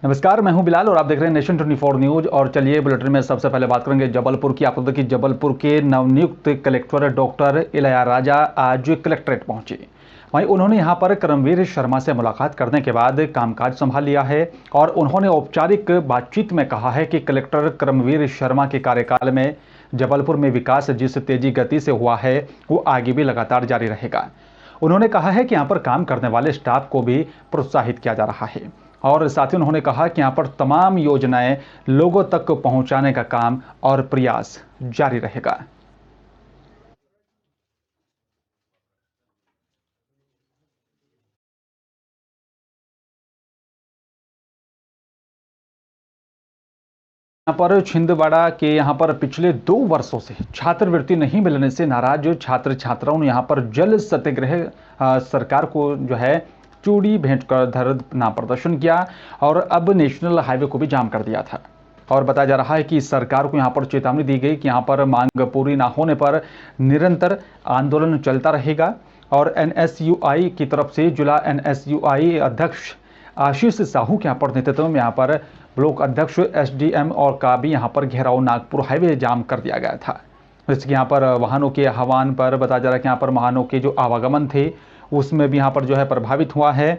नमस्कार, मैं हूं बिलाल और आप देख रहे हैं नेशन 24 न्यूज। और चलिए बुलेटिन में सबसे पहले बात करेंगे जबलपुर की। आपको देखिए जबलपुर के नवनियुक्त कलेक्टर डॉक्टर इलैयाराजा आज कलेक्ट्रेट पहुंचे। वहीं उन्होंने यहां पर कर्मवीर शर्मा से मुलाकात करने के बाद कामकाज संभाल लिया है और उन्होंने औपचारिक बातचीत में कहा है कि कलेक्टर कर्मवीर शर्मा के कार्यकाल में जबलपुर में विकास जिस तेजी गति से हुआ है वो आगे भी लगातार जारी रहेगा। उन्होंने कहा है कि यहाँ पर काम करने वाले स्टाफ को भी प्रोत्साहित किया जा रहा है और साथ ही उन्होंने कहा कि यहाँ पर तमाम योजनाएं लोगों तक पहुंचाने का काम और प्रयास जारी रहेगा। यहाँ पर छिंदवाड़ा के यहाँ पर पिछले 2 वर्षों से छात्रवृत्ति नहीं मिलने से नाराज छात्र छात्राओं ने यहाँ पर जल सत्याग्रह सरकार को जो है चूड़ी भेंट कर धरना प्रदर्शन किया और अब नेशनल हाईवे को भी जाम कर दिया था। और बताया जा रहा है कि सरकार को यहाँ पर चेतावनी दी गई कि यहाँ पर मांग पूरी ना होने पर निरंतर आंदोलन चलता रहेगा। और एनएसयूआई की तरफ से जिला एनएसयूआई अध्यक्ष आशीष साहू के यहाँ पर नेतृत्व में यहाँ पर ब्लॉक अध्यक्ष एसडीएम और का भी यहाँ पर घेराव नागपुर हाईवे जाम कर दिया गया था। जैसे यहाँ पर वाहनों के आह्वान पर बताया जा रहा है कि यहाँ पर वाहनों के जो आवागमन थे उसमें भी यहाँ पर जो है प्रभावित हुआ है।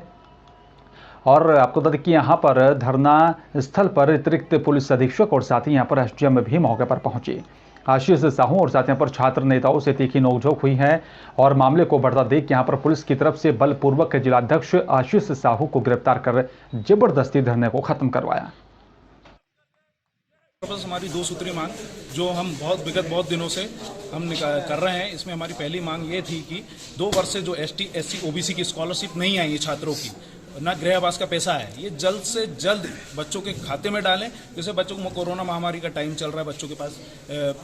और आपको बता दें कि यहाँ पर धरना स्थल पर अतिरिक्त पुलिस अधीक्षक और साथ ही यहाँ पर एसडीएम भी मौके पर पहुंचे। आशीष साहू और साथ यहाँ पर छात्र नेताओं से तीखी नोकझोंक हुई है और मामले को बढ़ता देख यहाँ पर पुलिस की तरफ से बलपूर्वक जिलाध्यक्ष आशीष साहू को गिरफ्तार कर जबरदस्ती धरने को खत्म करवाया। हमारी 2 सूत्री मांग जो हम विगत बहुत दिनों से हम कर रहे हैं, इसमें हमारी पहली मांग ये थी कि 2 वर्ष से जो एसटी एससी ओबीसी की स्कॉलरशिप नहीं आई है छात्रों की, ना गृह आवास का पैसा है, ये जल्द से जल्द बच्चों के खाते में डालें। जैसे बच्चों को कोरोना महामारी का टाइम चल रहा है, बच्चों के पास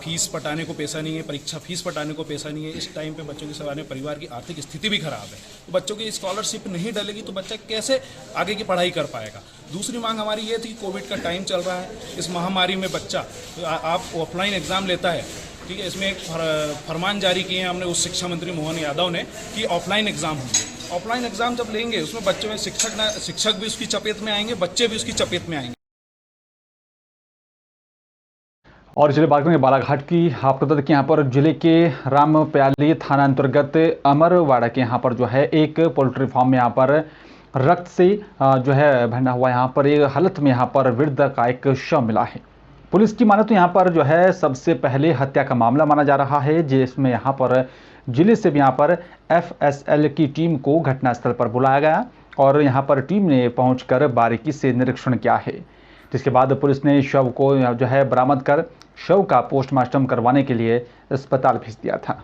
फीस पटाने को पैसा नहीं है, परीक्षा फीस पटाने को पैसा नहीं है। इस टाइम पे बच्चों के सवाने परिवार की आर्थिक स्थिति भी खराब है, तो बच्चों की स्कॉलरशिप नहीं डलेगी तो बच्चा कैसे आगे की पढ़ाई कर पाएगा। दूसरी मांग हमारी ये थी, कोविड का टाइम चल रहा है, इस महामारी में बच्चा आप ऑफलाइन एग्जाम लेता है, ठीक है, इसमें एक फरमान जारी किए हैं हमने उस शिक्षा मंत्री मोहन यादव ने कि ऑफलाइन एग्जाम होंगे। ऑफलाइन एग्जाम जब लेंगे उसमें बच्चों में शिक्षक भी उसकी चपेट में आएंगे, बच्चे भी उसकी चपेट में आएंगे। और चलिए बात करेंगे बालाघाट की। आपको बता दें कि यहाँ पर जिले के रामप्याली थाना अंतर्गत अमरवाड़ा के यहाँ पर जो है एक पोल्ट्री फार्म में यहाँ पर रक्त से जो है भरना हुआ यहाँ पर एक हालत में यहाँ पर वृद्ध का एक शव मिला है। पुलिस की माने तो यहाँ पर जो है सबसे पहले हत्या का मामला माना जा रहा है, जिसमें यहाँ पर जिले से भी यहाँ पर एफएसएल की टीम को घटनास्थल पर बुलाया गया और यहाँ पर टीम ने पहुंचकर बारीकी से निरीक्षण किया है। जिसके बाद पुलिस ने शव को जो है बरामद कर शव का पोस्टमार्टम करवाने के लिए अस्पताल भेज दिया था।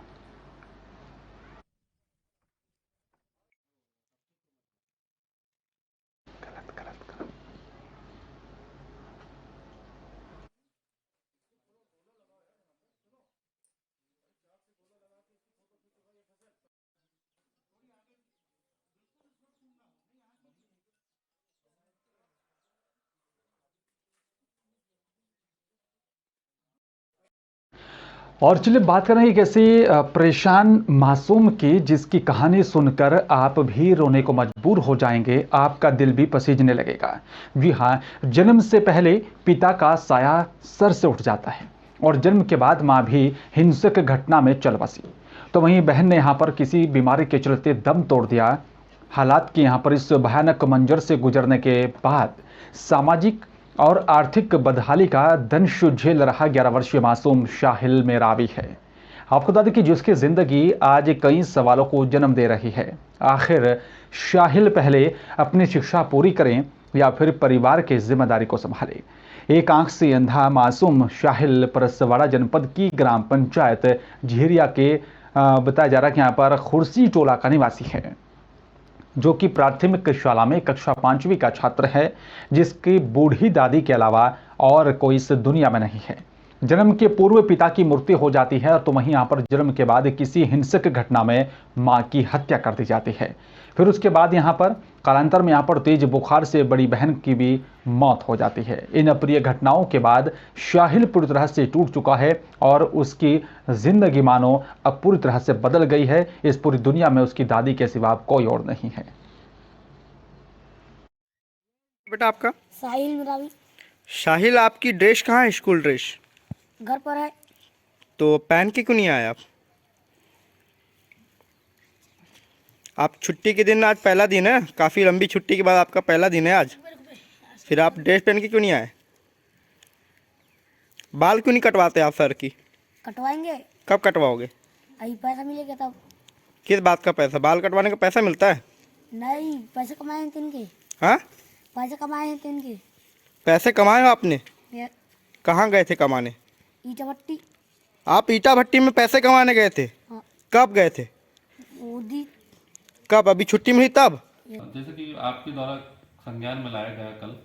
और चलिए बात करें एक ऐसे परेशान मासूम की जिसकी कहानी सुनकर आप भी रोने को मजबूर हो जाएंगे, आपका दिल भी पसीजने लगेगा। जी हाँ, जन्म से पहले पिता का साया सर से उठ जाता है और जन्म के बाद माँ भी हिंसक घटना में चल बसी। तो वहीं बहन ने यहाँ पर किसी बीमारी के चलते दम तोड़ दिया। हालात के यहाँ पर इस भयानक मंजर से गुजरने के बाद सामाजिक और आर्थिक बदहाली का दंश झेल रहा 11 वर्षीय मासूम शाहिल मेरावी है। आपको बता दें कि जिसकी जिंदगी आज कई सवालों को जन्म दे रही है। आखिर शाहिल पहले अपनी शिक्षा पूरी करें या फिर परिवार की जिम्मेदारी को संभाले। एक आंख से अंधा मासूम शाहिल परसवाड़ा जनपद की ग्राम पंचायत झिरिया के बताया जा रहा है कि यहाँ पर खुर्सी टोला का निवासी है, जो कि प्राथमिक शाला में कक्षा 5वीं का छात्र है, जिसकी बूढ़ी दादी के अलावा और कोई इस दुनिया में नहीं है। जन्म के पूर्व पिता की मृत्यु हो जाती है तो वहीं यहाँ पर जन्म के बाद किसी हिंसक घटना में मां की हत्या कर दी जाती है। फिर उसके बाद यहाँ पर कालांतर में यहाँ पर तेज बुखार से बड़ी बहन की भी मौत हो जाती है। इन अप्रिय घटनाओं के बाद शाहिल पूरी तरह से टूट चुका है और उसकी जिंदगी मानो अब पूरी तरह से बदल गई है। इस पूरी दुनिया में उसकी दादी के सिवा कोई और नहीं है। बेटा आपका? साहिल मेरा भी शाहिल, आपकी ड्रेस कहाँ है, स्कूल ड्रेस? घर पर है। तो पहन के क्यों नहीं आए आप छुट्टी के दिन, आज पहला दिन है, काफ़ी लंबी छुट्टी के बाद आपका पहला दिन है आज, फिर आप ड्रेस पहन के क्यों नहीं आए? बाल क्यों नहीं कटवाते आप सर की? कटवाएंगे, कब कटवाओगे? अभी पैसा मिलेगा तब। किस बात का पैसा? बाल कटवाने का पैसा मिलता है? नहीं, पैसे कमाए हैं तीन के। हाँ, पैसे कमाए हैं तीन के। पैसे कमाए हो आपने? ये कहाँ गए थे कमाने? ईटा भट्टी। आप ईटा भट्टी में पैसे कमाने गए थे? हाँ, कब गए थे? वो दी। कब? अभी छुट्टी मिली तब? जैसे कि आपके द्वारा संज्ञान में लाया गया कल,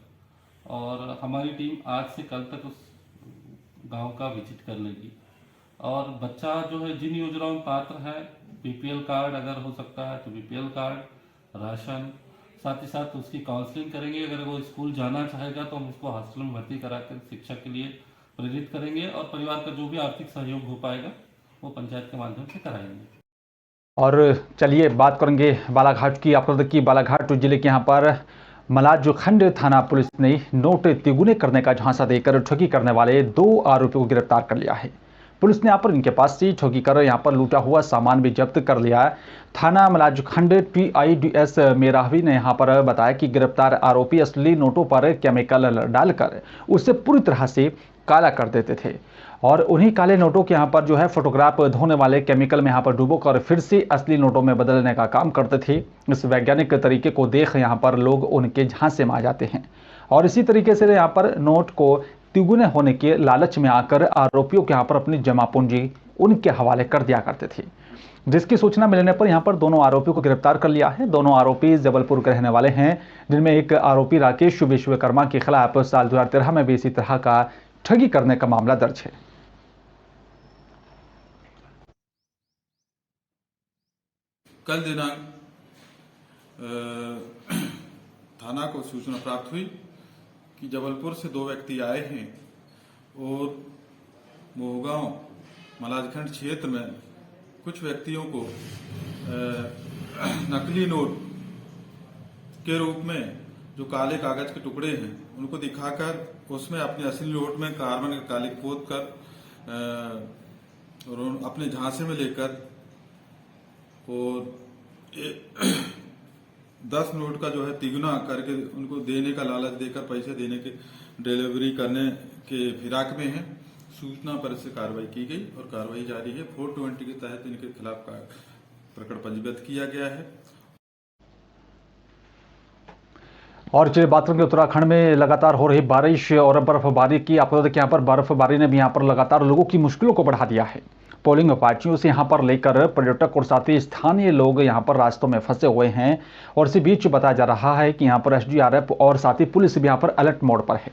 और हमारी टीम आज से कल तक उस गांव का विजिट कर लेगी, और बच्चा जो है जिन योजनाओं में पात्र है, बीपीएल कार्ड अगर हो सकता है तो बीपीएल कार्ड, राशन, साथ ही साथ उसकी काउंसलिंग करेंगे। अगर वो स्कूल जाना चाहेगा तो हम उसको हॉस्टल में भर्ती कराकर शिक्षा के लिए प्रेरित करेंगे, और परिवार का जो भी आर्थिक सहयोग हो पाएगा वो पंचायत के माध्यम से कराएंगे। और चलिए बात करेंगे बालाघाट की। आपको बता दें कि बालाघाट जिले के यहाँ पर मलाजखंड थाना पुलिस ने नोट तिगुने करने का झांसा देकर ठगी करने वाले 2 आरोपियों को गिरफ्तार कर लिया है। पुलिस ने यहाँ पर इनके पास से ठगी कर यहाँ पर लूटा हुआ सामान भी जब्त कर लिया। थाना मलाजखंड PIDS मेरावी ने यहाँ पर बताया कि गिरफ्तार आरोपी असली नोटों पर केमिकल डालकर उसे पूरी तरह से काला कर देते थे, और उन्हीं काले नोटों के यहाँ पर जो है फोटोग्राफ धोने वाले केमिकल में यहाँ पर डुबोकर फिर से असली नोटों में बदलने का काम करते थे। इस वैज्ञानिक तरीके को देख यहाँ पर लोग उनके झांसे में आ जाते हैं, और इसी तरीके से यहाँ पर नोट को तिगुने होने के लालच में आकर आरोपियों के यहाँ पर अपनी जमा पूंजी उनके हवाले कर दिया करते थे, जिसकी सूचना मिलने पर यहाँ पर दोनों आरोपियों को गिरफ्तार कर लिया है। दोनों आरोपी जबलपुर के रहने वाले हैं, जिनमें एक आरोपी राकेश विश्वकर्मा के खिलाफ साल 2013 में भी इसी तरह का ठगी करने का मामला दर्ज है। कल दिनांक थाना को सूचना प्राप्त हुई कि जबलपुर से 2 व्यक्ति आए हैं और मोहगांव मलाजखंड क्षेत्र में कुछ व्यक्तियों को नकली नोट के रूप में जो काले कागज के टुकड़े हैं उनको दिखाकर उसमें अपने असली नोट में कार्बन का कालिक पोत कर और अपने झांसे में लेकर और 10 नोट का जो है तिगुना करके उनको देने का लालच देकर पैसे देने के डिलीवरी करने के फिराक में है। सूचना पर से कार्रवाई की गई और कार्रवाई जारी है। 420 के तहत इनके खिलाफ प्रकरण पंजीबद्ध किया गया है। और चलिए बात करेंगे उत्तराखंड में लगातार हो रही बारिश और बर्फबारी की। आपको बता दें कि यहाँ पर बर्फबारी ने भी यहाँ पर लगातार लोगों की मुश्किलों को बढ़ा दिया है। पोलिंग पार्टियों से यहाँ पर लेकर पर्यटक और साथ ही स्थानीय लोग यहाँ पर रास्तों में फंसे हुए हैं, और इसी बीच बताया जा रहा है कि यहाँ पर SDRF और साथ ही पुलिस भी यहाँ पर अलर्ट मोड पर है।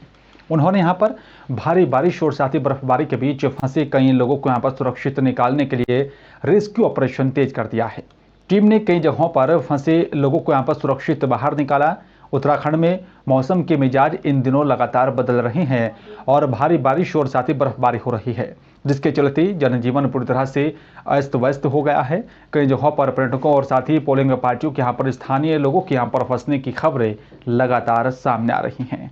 उन्होंने यहाँ पर भारी बारिश और साथ ही बर्फबारी के बीच फंसे कई लोगों को यहाँ पर सुरक्षित निकालने के लिए रेस्क्यू ऑपरेशन तेज कर दिया है। टीम ने कई जगहों पर फंसे लोगों को यहाँ पर सुरक्षित बाहर निकाला। उत्तराखंड में मौसम के मिजाज इन दिनों लगातार बदल रहे हैं और भारी बारिश और साथ ही बर्फबारी हो रही है, जिसके चलते जनजीवन पूरी तरह से अस्त व्यस्त हो गया है। कई जगहों पर पर्यटकों और साथ ही पोलिंग पार्टियों के यहाँ पर स्थानीय लोगों के यहाँ पर फंसने की खबरें लगातार सामने आ रही हैं।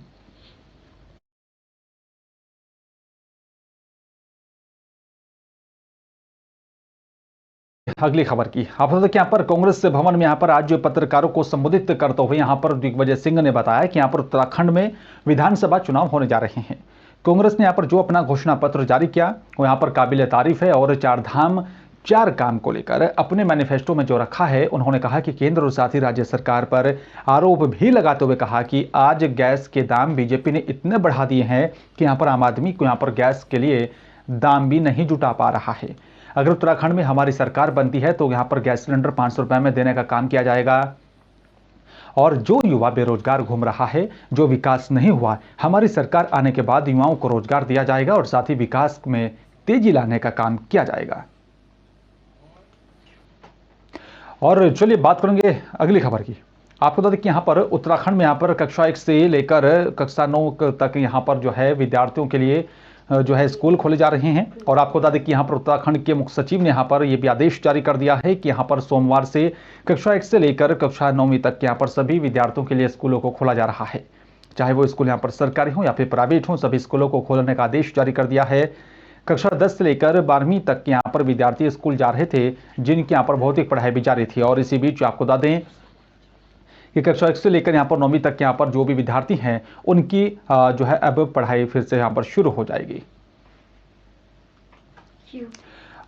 अगली खबर की आप बता दें कि यहाँ पर कांग्रेस भवन में यहाँ पर आज पत्रकारों को संबोधित करते हुए यहाँ पर दिग्विजय सिंह ने बताया कि यहाँ पर उत्तराखंड में विधानसभा चुनाव होने जा रहे हैं। कांग्रेस ने यहाँ पर जो अपना घोषणा पत्र जारी किया वो यहाँ पर काबिल तारीफ है, और 4 धाम 4 काम को लेकर अपने मैनिफेस्टो में जो रखा है, उन्होंने कहा कि केंद्र और साथ ही राज्य सरकार पर आरोप भी लगाते हुए कहा कि आज गैस के दाम बीजेपी ने इतने बढ़ा दिए हैं कि यहाँ पर आम आदमी को यहाँ पर गैस के लिए दाम भी नहीं जुटा पा रहा है। अगर उत्तराखंड में हमारी सरकार बनती है तो यहाँ पर गैस सिलेंडर 500 रुपए में देने का काम किया जाएगा, और जो युवा बेरोजगार घूम रहा है, जो विकास नहीं हुआ, हमारी सरकार आने के बाद युवाओं को रोजगार दिया जाएगा और साथ ही विकास में तेजी लाने का काम किया जाएगा। और चलिए बात करेंगे अगली खबर की। आपको बता दें कि यहाँ पर उत्तराखंड में यहाँ पर कक्षा 1 से लेकर कक्षा 9 तक यहाँ पर जो है विद्यार्थियों के लिए जो है स्कूल खोले जा रहे हैं। और आपको बता दें कि यहाँ पर उत्तराखंड के मुख्य सचिव ने यहाँ पर यह भी आदेश जारी कर दिया है कि यहाँ पर सोमवार से कक्षा 1 से लेकर कक्षा 9वीं तक यहाँ पर सभी विद्यार्थियों के लिए स्कूलों को खोला जा रहा है। चाहे वो स्कूल यहाँ पर सरकारी हो या फिर प्राइवेट हो, सभी स्कूलों को खोलने का आदेश जारी कर दिया है। कक्षा 10 से लेकर 12वीं तक के यहाँ पर विद्यार्थी स्कूल जा रहे थे, जिनकी यहाँ पर भौतिक पढ़ाई भी जारी थी। और इसी बीच आपको बता दें कि कक्षा 1 से लेकर यहाँ पर 9वीं तक के यहाँ पर जो भी विद्यार्थी हैं, उनकी जो है अब पढ़ाई फिर से यहाँ पर शुरू हो जाएगी।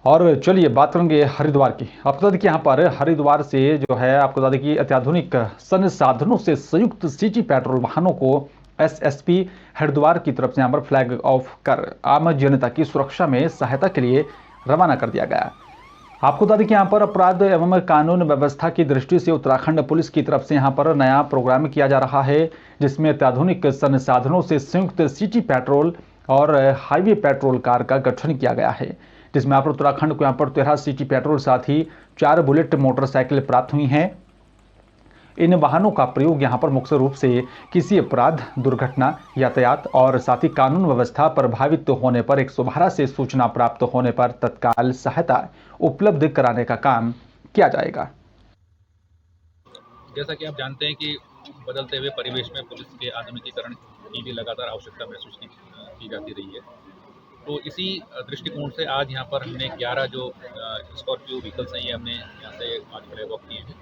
और चलिए बात करेंगे हरिद्वार की। आपको बता दें कि यहाँ पर हरिद्वार से जो है आपको बता दें कि अत्याधुनिक संसाधनों से संयुक्त सिटी पेट्रोल वाहनों को एसएसपी हरिद्वार की तरफ से यहाँ पर फ्लैग ऑफ कर आम जनता की सुरक्षा में सहायता के लिए रवाना कर दिया गया। आपको बता दें कि यहाँ पर अपराध एवं कानून व्यवस्था की दृष्टि से उत्तराखंड पुलिस की तरफ से यहाँ पर नया प्रोग्राम किया जा रहा है, जिसमें अत्याधुनिक संसाधनों से संयुक्त सिटी पेट्रोल और हाईवे पेट्रोल कार का गठन किया गया है, जिसमें यहाँ पर उत्तराखंड को यहाँ पर 13 सिटी पेट्रोल साथ ही 4 बुलेट मोटरसाइकिल प्राप्त हुई हैं। इन वाहनों का प्रयोग यहाँ पर मुख्य रूप से किसी अपराध, दुर्घटना, यातायात और साथ ही कानून व्यवस्था प्रभावित होने पर 112 से सूचना प्राप्त होने पर तत्काल सहायता उपलब्ध कराने का काम किया जाएगा। जैसा कि आप जानते हैं कि बदलते हुए परिवेश में पुलिस के आधुनिकीकरण की भी लगातार आवश्यकता महसूस की जाती रही है। तो इसी दृष्टिकोण से आज यहाँ पर हमने 11 जो स्कॉर्पियो व्हीकल्स हैं, ये हमने यहाँ से आज फ्लैग ऑफ किए हैं।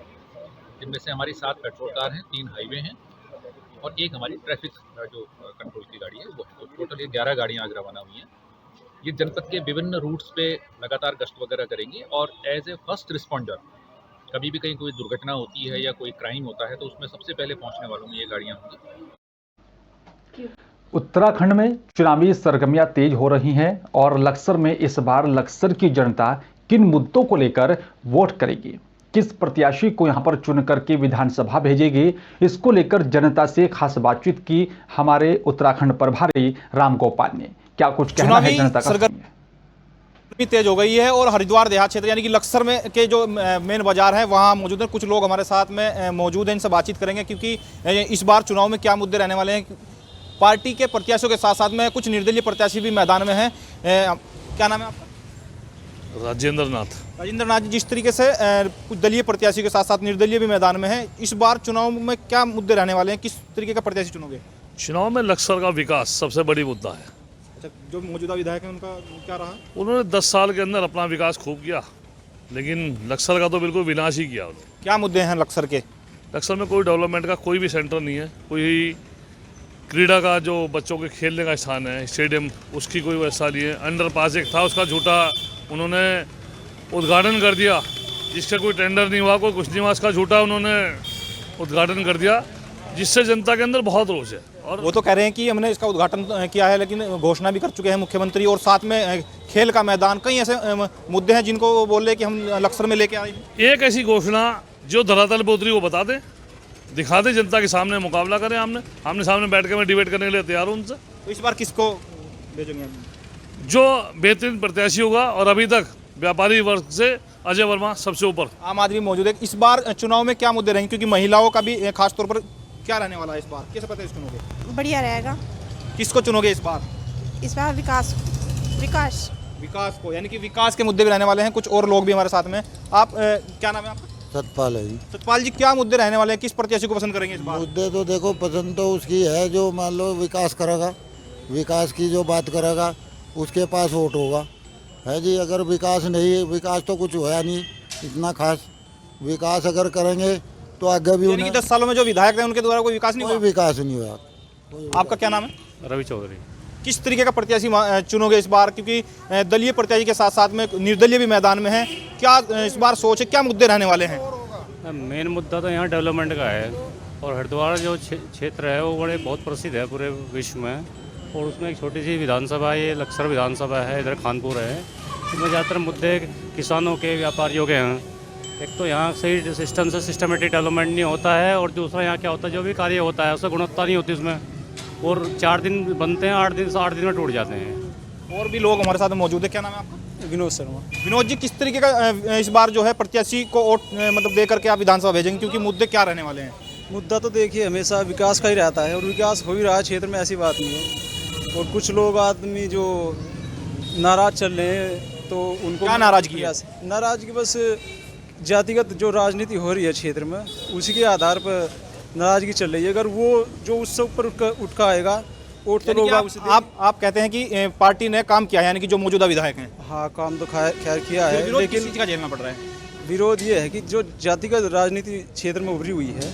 जिनमें से हमारी 7 पेट्रोल कार हैं, 3 हाईवे हैं और 1 हमारी ट्रैफिक जो कंट्रोल की गाड़ी है वो। तो टोटल ये 11 गाड़ियाँ आज रवाना हुई हैं। ये जनपद के विभिन्न रूट्स पे लगातार गश्त वगैरह करेंगी और एज ए फर्स्ट रिस्पॉन्डर कभी भी कहीं कोई दुर्घटना होती है या कोई क्राइम होता है तो उसमें सबसे पहले पहुँचने वालों में ये गाड़ियाँ होंगी। उत्तराखंड में चुनावी सरगर्मियां तेज हो रही हैं और लक्सर में इस बार लक्सर की जनता किन मुद्दों को लेकर वोट करेगी, किस प्रत्याशी को यहां पर चुन करके विधानसभा भेजेगी, इसको लेकर जनता से खास बातचीत की हमारे उत्तराखंड प्रभारी रामगोपाल ने। क्या कुछ कहना है जनता का? भी तेज हो गई है और हरिद्वार देहात क्षेत्र यानी कि लक्सर में के जो मेन बाजार है वहाँ मौजूद है। कुछ लोग हमारे साथ में मौजूद हैं, इनसे बातचीत करेंगे क्योंकि इस बार चुनाव में क्या मुद्दे रहने वाले हैं। पार्टी के प्रत्याशियों के साथ साथ में कुछ निर्दलीय प्रत्याशी भी मैदान में हैं। क्या नाम है आपका? राजेंद्र नाथ जी, जिस तरीके से कुछ दलीय प्रत्याशी के साथ साथ निर्दलीय भी मैदान में है, इस बार चुनाव में क्या मुद्दे रहने वाले हैं, किस तरीके का प्रत्याशी चुनोगे? चुनाव में लक्सर का विकास सबसे बड़ी मुद्दा है। अच्छा, जो मौजूदा विधायक है उनका क्या रहा? उन्होंने 10 साल के अंदर अपना विकास खूब किया, लेकिन लक्सर का तो बिल्कुल विनाश ही किया। क्या मुद्दे हैं लक्सर के? लक्सर में कोई डेवलपमेंट का कोई भी सेंटर नहीं है, कोई क्रीड़ा का जो बच्चों के खेलने का स्थान है, स्टेडियम, उसकी कोई व्यवस्था नहीं है। अंडरपास एक था, उसका झूठा उन्होंने उद्घाटन कर दिया, जिसका कोई टेंडर नहीं हुआ, कोई कुछ नहीं हुआ, उसका झूठा उन्होंने उद्घाटन कर दिया, जिससे जनता के अंदर बहुत रोष है। और वो तो कह रहे हैं कि हमने इसका उद्घाटन किया है, लेकिन घोषणा भी कर चुके हैं मुख्यमंत्री, और साथ में खेल का मैदान, कई ऐसे मुद्दे हैं जिनको वो बोल रहे कि हम लक्सर में लेके आए। एक ऐसी घोषणा जो धरातल पे उतरी वो बता दें, दिखा दें, जनता के सामने मुकाबला करें। आमने सामने बैठ के मैं डिबेट करने के लिए तैयार हूँ उनसे। तो इस बार किसको भेजेंगे? जो बेहतरीन प्रत्याशी होगा, और अभी तक व्यापारी वर्ग से अजय वर्मा सबसे ऊपर। आम आदमी मौजूद है। इस बार चुनाव में क्या मुद्दे रहेंगे, क्योंकि महिलाओं का भी खास तौर पर क्या रहने वाला है इस बार, कैसे प्रत्याशी चुनोगे? बढ़िया रहेगा। किसको चुनोगे इस बार? इस बार विकास को, यानी कि विकास के मुद्दे भी रहने वाले हैं। कुछ और लोग भी हमारे साथ में। आप क्या नाम है आपका? सतपाल है जी। सतपाल जी, क्या मुद्दे रहने वाले हैं, किस प्रत्याशी को पसंद करेंगे इस बार? मुद्दे तो देखो, पसंद तो उसकी है जो मान लो विकास करेगा, विकास की जो बात करेगा उसके पास वोट होगा, है जी। अगर विकास नहीं, विकास तो कुछ होया नहीं इतना खास। विकास अगर करेंगे तो आगे भी उन्हें 10 सालों में जो विधायक रहे उनके द्वारा कोई विकास नहीं हुआ? कोई विकास नहीं हुआ। आपका क्या नाम है? रवि चौधरी। किस तरीके का प्रत्याशी चुनोगे इस बार, क्योंकि दलीय प्रत्याशी के साथ साथ में निर्दलीय भी मैदान में है, क्या इस बार सोच है, क्या मुद्दे रहने वाले हैं? मेन मुद्दा तो यहाँ डेवलपमेंट का है, और हरिद्वार जो क्षेत्र है वो बड़े बहुत प्रसिद्ध है पूरे विश्व में, और उसमें एक छोटी सी विधानसभा है, ये लक्सर विधानसभा है, इधर खानपुर है। इसमें ज़्यादातर मुद्दे किसानों के, व्यापारियों के हैं। एक तो यहाँ सही सिस्टम से सिस्टमेटिक डेवलपमेंट नहीं होता है, और दूसरा यहाँ क्या होता है, जो भी कार्य होता है उससे गुणवत्ता नहीं होती उसमें, और 4 दिन बनते हैं, 8 दिन में टूट जाते हैं। और भी लोग हमारे साथ मौजूद है। क्या नाम है आपका? विनोद शर्मा। विनोद जी, किस तरीके का इस बार जो है प्रत्याशी को वोट मतलब दे करके आप विधानसभा भेजेंगे, क्योंकि मुद्दे क्या रहने वाले हैं? मुद्दा तो देखिए हमेशा विकास का ही रहता है, और विकास हो ही रहा है क्षेत्र में, ऐसी बात नहीं है। और कुछ लोग आदमी जो नाराज चल रहे हैं, तो उनको क्या नाराजगी है? नाराजगी बस जातिगत जो राजनीति हो रही है क्षेत्र में, उसी के आधार पर नाराजगी चल रही है। अगर वो जो उससे ऊपर उठ का आएगा वोट तो यानी लोग कि बाग उसे देंगे। आप कहते हैं कि पार्टी ने काम किया है, यानी कि जो मौजूदा विधायक हैं। हाँ, काम तो खैर किया फिर है, विरोध किस लेकिन चीज़ का झेलना पड़ रहा है? विरोध ये है कि जो जातिगत राजनीति क्षेत्र में उभरी हुई है,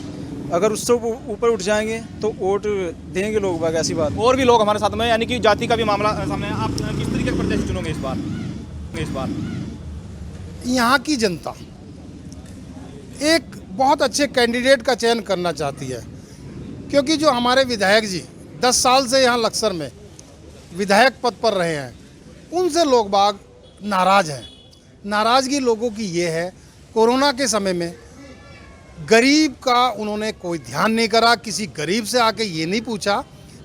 अगर उससे ऊपर उठ जाएंगे तो वोट देंगे लोग बाग, ऐसी बात। और भी लोग हमारे साथ में, यानी कि जाति का भी मामला सामने है। आप किस तरीके के प्रत्याशी चुनोगे इस बार? यहाँ की जनता एक बहुत अच्छे कैंडिडेट का चयन करना चाहती है, क्योंकि जो हमारे विधायक जी 10 साल से यहाँ लक्सर में विधायक पद पर रहे हैं, उनसे लोग बाग नाराज़ हैं। नाराज़गी लोगों की ये है, कोरोना के समय में गरीब का उन्होंने कोई ध्यान नहीं करा। किसी गरीब से आके ये नहीं पूछा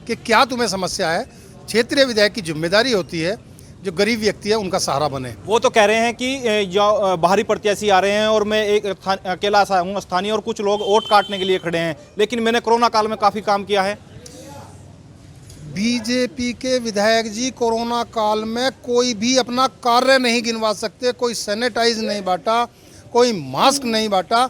कि क्या तुम्हें समस्या है। क्षेत्रीय विधायक की जिम्मेदारी होती है जो गरीब व्यक्ति है उनका सहारा बने। वो तो कह रहे हैं कि जो बाहरी प्रत्याशी आ रहे हैं और मैं एक अकेला सा हूँ स्थानीय, और कुछ लोग वोट काटने के लिए खड़े हैं, लेकिन मैंने कोरोना काल में काफ़ी काम किया है। बीजेपी के विधायक जी कोरोना काल में कोई भी अपना कार्य नहीं गिनवा सकते, कोई सैनिटाइज नहीं बांटा, कोई मास्क नहीं बांटा।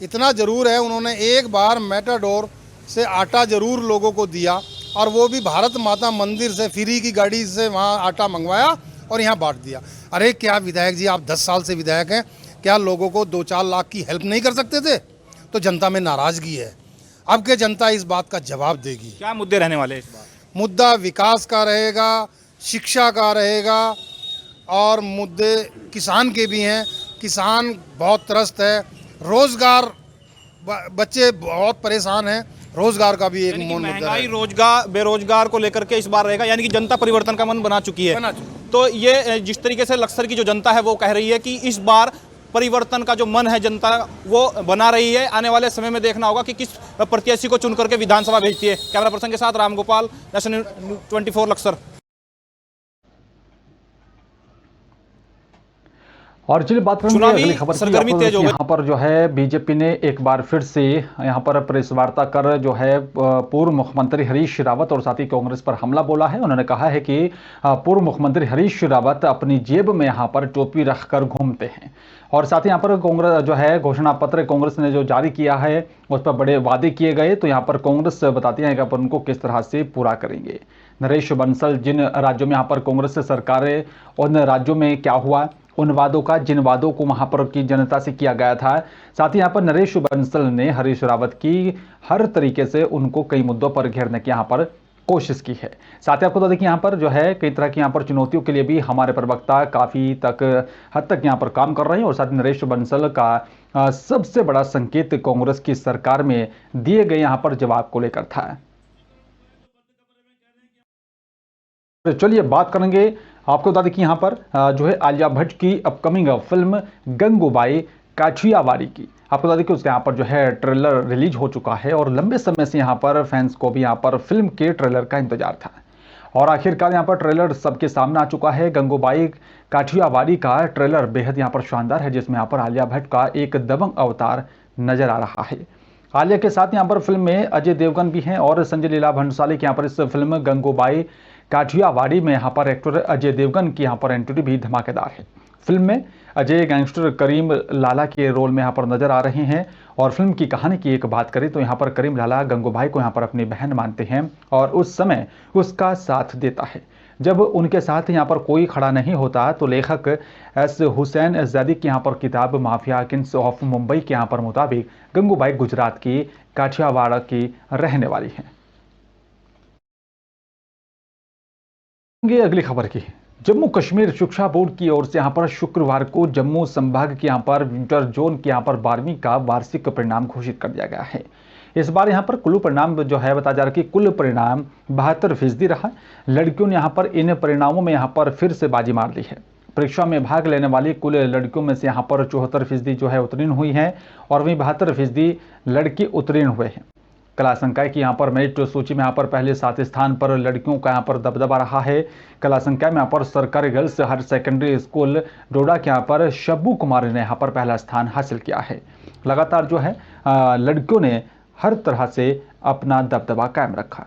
इतना ज़रूर है, उन्होंने एक बार मेटाडोर से आटा ज़रूर लोगों को दिया, और वो भी भारत माता मंदिर से फ्री की गाड़ी से वहाँ आटा मंगवाया और यहाँ बांट दिया। अरे क्या विधायक जी, आप 10 साल से विधायक हैं, क्या लोगों को 2-4 लाख की हेल्प नहीं कर सकते थे? तो जनता में नाराज़गी है। अब के जनता इस बात का जवाब देगी। क्या मुद्दे रहने वाले हैं इस बार? मुद्दा विकास का रहेगा, शिक्षा का रहेगा, और मुद्दे किसान के भी हैं। किसान बहुत त्रस्त है, रोजगार, बच्चे बहुत परेशान हैं, रोजगार का भी एक मुद्दा महंगाई, रोजगार, बेरोजगार को लेकर के इस बार रहेगा। यानी कि जनता परिवर्तन का मन बना चुकी है। तो ये जिस तरीके से लक्सर की जो जनता है वो कह रही है कि इस बार परिवर्तन का जो मन है जनता वो बना रही है। आने वाले समय में देखना होगा कि किस प्रत्याशी को चुन करके विधानसभा भेजती है। कैमरा पर्सन के साथ रामगोपाल, नेशनल 24 लक्सर। और चलिए बात करेंगे अगली खबर की। सरगर्मी तेज हो गई। यहाँ पर जो है बीजेपी ने एक बार फिर से यहाँ पर प्रेस वार्ता कर जो है पूर्व मुख्यमंत्री हरीश रावत और साथ ही कांग्रेस पर हमला बोला है। उन्होंने कहा है कि पूर्व मुख्यमंत्री हरीश रावत अपनी जेब में यहाँ पर टोपी रखकर घूमते हैं, और साथ ही यहाँ पर कांग्रेस जो है घोषणा पत्र कांग्रेस ने जो जारी किया है उस पर बड़े वादे किए गए। तो यहाँ पर कांग्रेस बताती है कि अपन उनको किस तरह से पूरा करेंगे। नरेश बंसल, जिन राज्यों में यहाँ पर कांग्रेस से सरकार है उन राज्यों में क्या हुआ, उन वादों का, जिन वादों को वहां पर की जनता से किया गया था। साथ ही यहाँ पर नरेश बंसल ने हरीश रावत की हर तरीके से उनको कई मुद्दों पर घेरने की यहाँ पर कोशिश की है। साथ ही आपको बता दें कि यहाँ पर जो है कई तरह की यहाँ पर चुनौतियों के लिए भी हमारे प्रवक्ता काफ़ी हद तक यहाँ पर काम कर रहे हैं, और साथ ही नरेश बंसल का सबसे बड़ा संकेत कांग्रेस की सरकार में दिए गए यहाँ पर जवाब को लेकर था। तो चलिए बात करेंगे, आपको बता दें कि यहाँ पर जो है आलिया भट्ट की अपकमिंग फिल्म गंगूबाई काठियावाड़ी की, आपको बता दें कि उसके यहाँ पर जो है ट्रेलर रिलीज हो चुका है, और लंबे समय से यहाँ पर फैंस को भी यहाँ पर फिल्म के ट्रेलर का इंतजार था, और आखिरकार यहाँ पर ट्रेलर सबके सामने आ चुका है। गंगूबाई काठियावाड़ी का ट्रेलर बेहद यहाँ पर शानदार है, जिसमें यहाँ पर आलिया भट्ट का एक दबंग अवतार नजर आ रहा है। आलिया के साथ यहाँ पर फिल्म में अजय देवगन भी हैं और संजय लीला भंसाली की यहाँ पर इस फिल्म गंगूबाई काठियावाड़ी में यहाँ पर एक्टर अजय देवगन की यहाँ पर एंट्री भी धमाकेदार है। फिल्म में अजय गैंगस्टर करीम लाला के रोल में यहाँ पर नजर आ रहे हैं, और फिल्म की कहानी की एक बात करें तो यहाँ पर करीम लाला गंगूबाई को यहाँ पर अपनी बहन मानते हैं और उस समय उसका साथ देता है। जब उनके साथ यहाँ पर कोई खड़ा नहीं होता तो लेखक एस हुसैन ज़ैदी की यहाँ पर किताब माफिया किंग्स ऑफ मुंबई के यहाँ पर मुताबिक गंगूबाई गुजरात की काठियावाड़ की रहने वाली है। अगली खबर की, जम्मू कश्मीर शिक्षा बोर्ड की ओर से यहाँ पर शुक्रवार को जम्मू संभाग के यहाँ पर विंटर जोन के यहाँ पर 12वीं का वार्षिक परिणाम घोषित कर दिया गया है। इस बार यहाँ पर कुल परिणाम जो है बताया जा रहा है कि कुल परिणाम 72% रहा। लड़कियों ने यहाँ पर इन परिणामों में यहाँ पर फिर से बाजी मार ली है। परीक्षा में भाग लेने वाली कुल लड़कियों में से यहाँ पर 74% जो है उत्तीर्ण हुई हैं, और वहीं 72% लड़के उत्तीर्ण हुए हैं। कला संकाय की यहाँ पर मेरिट सूची में यहाँ पर पहले 7 स्थान पर लड़कियों का यहाँ पर दबदबा रहा है। कला संकाय में यहाँ पर सरकारी गर्ल्स हायर सेकेंडरी स्कूल डोडा के यहाँ पर शब्बू कुमारी ने यहाँ पर पहला स्थान हासिल किया है। लगातार जो है लड़कियों ने हर तरह से अपना दबदबा कायम रखा।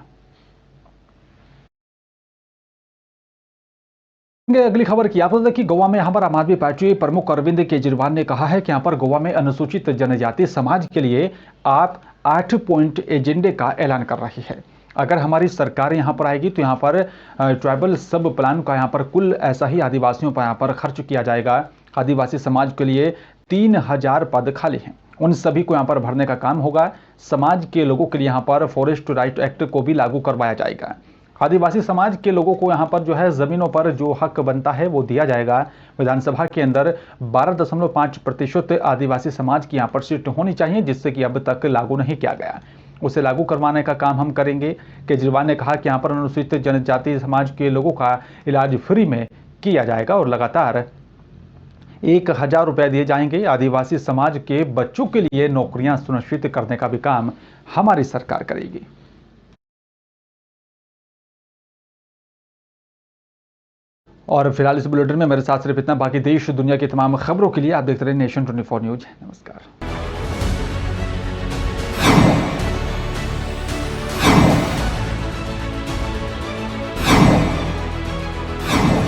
अगली खबर की आपको बता दें कि गोवा में यहाँ पर आम आदमी पार्टी प्रमुख अरविंद केजरीवाल ने कहा है कि यहाँ पर गोवा में अनुसूचित जनजाति समाज के लिए आप 8 पॉइंट एजेंडे का ऐलान कर रही है। अगर हमारी सरकार यहाँ पर आएगी तो यहाँ पर ट्राइबल सब प्लान का यहाँ पर कुल ऐसा ही आदिवासियों पर यहाँ पर खर्च किया जाएगा। आदिवासी समाज के लिए 3000 पद खाली हैं, उन सभी को यहाँ पर भरने का काम होगा। समाज के लोगों के लिए यहाँ पर फॉरेस्ट राइट एक्ट को भी लागू करवाया जाएगा। आदिवासी समाज के लोगों को यहाँ पर जो है ज़मीनों पर जो हक बनता है वो दिया जाएगा। विधानसभा के अंदर 12.5% आदिवासी समाज की यहाँ पर सीट होनी चाहिए, जिससे कि अब तक लागू नहीं किया गया। उसे लागू करवाने का काम हम करेंगे। केजरीवाल ने कहा कि यहाँ पर अनुसूचित जनजाति समाज के लोगों का इलाज फ्री में किया जाएगा और लगातार 1000 रुपये दिए जाएंगे। आदिवासी समाज के बच्चों के लिए नौकरियां सुनिश्चित करने का भी काम हमारी सरकार करेगी। और फिलहाल इस बुलेटिन में मेरे साथ सिर्फ इतना। बाकी देश दुनिया की तमाम खबरों के लिए आप देखते रहे नेशन 24 न्यूज। नमस्कार।